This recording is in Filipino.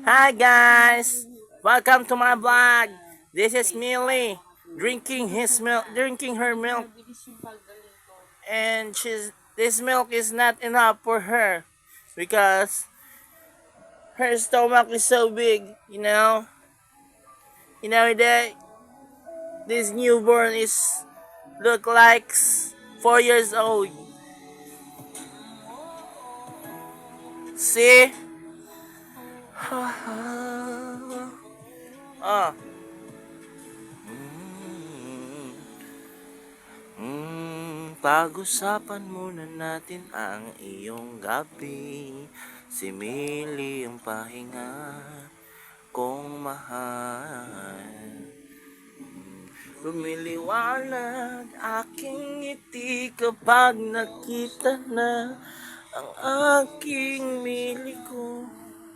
Hi guys, welcome to my vlog. This is Millie drinking his milk, drinking her milk, and this milk is not enough for her because her stomach is so big. That this newborn is look like 4 years old. See? Ah. Pag-usapan muna natin ang iyong gabi. Si Millie ang pahinga kong mahal. Lumiliwanag aking ngiti kapag nakita na ang aking Millie ko.